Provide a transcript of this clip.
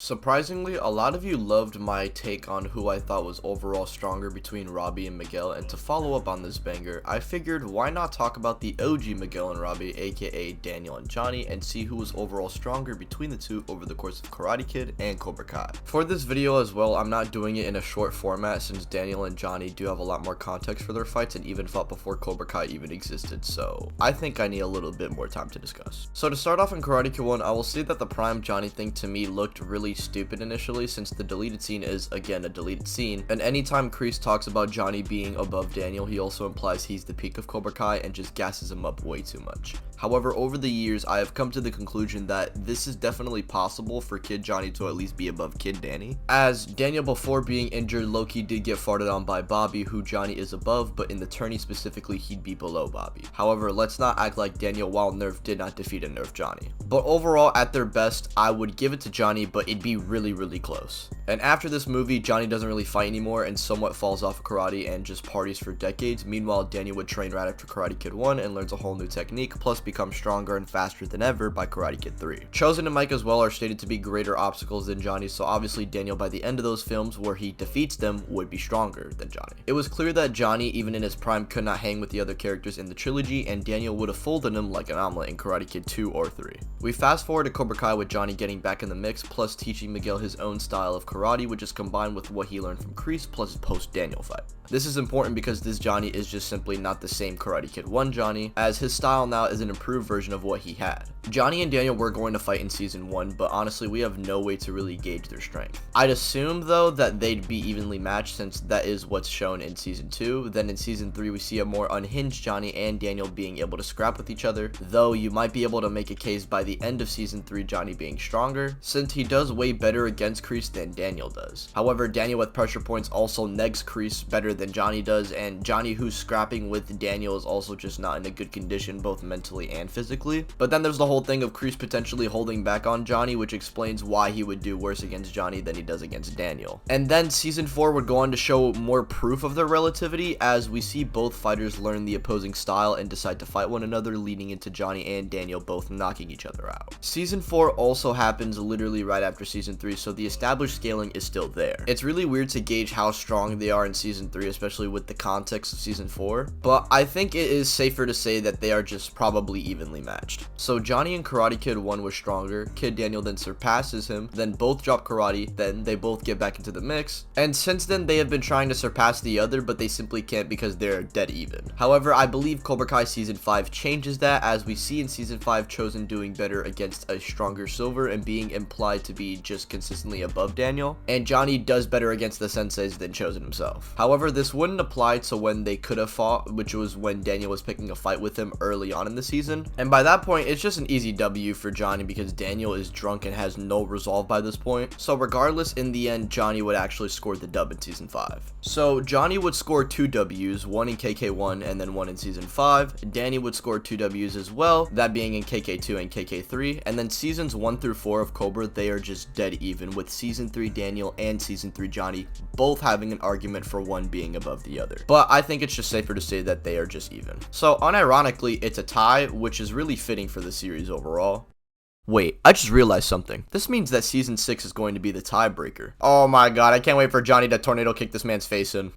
Surprisingly, a lot of you loved my take on who I thought was overall stronger between Robby and Miguel, and to follow up on this banger, I figured why not talk about the OG Miguel and Robby, aka Daniel and Johnny, and see who was overall stronger between the two over the course of Karate Kid and Cobra Kai. For this video as well, I'm not doing it in a short format since Daniel and Johnny do have a lot more context for their fights and even fought before Cobra Kai even existed, so I think I need a little bit more time to discuss. So to start off in Karate Kid 1, I will say that the prime Johnny thing to me looked really stupid initially, since the deleted scene is again a deleted scene, and anytime Kreese talks about Johnny being above Daniel, he also implies he's the peak of Cobra Kai and just gasses him up way too much. However, over the years, I have come to the conclusion that this is definitely possible for Kid Johnny to at least be above Kid Danny, as Daniel before being injured low-key did get farted on by Bobby, who Johnny is above, but in the tourney specifically he'd be below Bobby. However, let's not act like Daniel while Nerf did not defeat a Nerf Johnny. But overall, at their best, I would give it to Johnny, but it'd be really close. And after this movie, Johnny doesn't really fight anymore and somewhat falls off of karate and just parties for decades. Meanwhile, Daniel would train right after Karate Kid 1 and learns a whole new technique, plus becomes stronger and faster than ever by Karate Kid 3. Chozen and Mike as well are stated to be greater obstacles than Johnny, so obviously Daniel by the end of those films where he defeats them would be stronger than Johnny. It was clear that Johnny, even in his prime, could not hang with the other characters in the trilogy, and Daniel would have folded him like an omelet in Karate Kid 2 or 3. We fast forward to Cobra Kai with Johnny getting back in the mix, plus teaching Miguel his own style of karate, which is combined with what he learned from Kreese plus his post-Daniel fight. This is important because this Johnny is just simply not the same Karate Kid 1 Johnny, as his style now is an improved version of what he had. Johnny and Daniel were going to fight in season 1, but honestly we have no way to really gauge their strength. I'd assume though that they'd be evenly matched since that is what's shown in season 2. Then in season 3 we see a more unhinged Johnny and Daniel being able to scrap with each other, though you might be able to make a case by the end of season 3 Johnny being stronger, since he does way better against Kreese than Daniel does. However, Daniel with pressure points also negs Kreese better than Johnny does, and Johnny who's scrapping with Daniel is also just not in a good condition both mentally and physically. But then there's the whole thing of Kreese potentially holding back on Johnny, which explains why he would do worse against Johnny than he does against Daniel. And then season 4 would go on to show more proof of their relativity, as we see both fighters learn the opposing style and decide to fight one another, leading into Johnny and Daniel both knocking each other out. Season 4 also happens literally right after season 3, so the established scaling is still there. It's really weird to gauge how strong they are in season 3, especially with the context of season 4, but I think it is safer to say that they are just probably evenly matched. So Johnny in Karate Kid 1 was stronger, Kid Daniel then surpasses him, then both drop karate, then they both get back into the mix, and since then they have been trying to surpass the other, but they simply can't because they're dead even. However, I believe Cobra Kai season 5 changes that, as we see in season 5 Chozen doing better against a stronger Silver and being implied to be just consistently above Daniel, and Johnny does better against the senseis than Chozen himself. However, this wouldn't apply to when they could have fought, which was when Daniel was picking a fight with him early on in the season, and by that point it's just an easy W for Johnny because Daniel is drunk and has no resolve by this point. So regardless, in the end Johnny would actually score the dub in season 5. So Johnny would score 2 Ws, one in KK1 and then one in season 5. Danny would score 2 Ws as well, that being in KK2 and KK3, and then seasons 1 through 4 of Cobra, they are just dead even, with season 3 Daniel and season 3 Johnny both having an argument for one being above the other. But I think it's just safer to say that they are just even. So unironically, it's a tie, which is really fitting for the series overall. Wait, I just realized something. This means that season 6 is going to be the tiebreaker. Oh my god, I can't wait for Johnny to tornado kick this man's face in.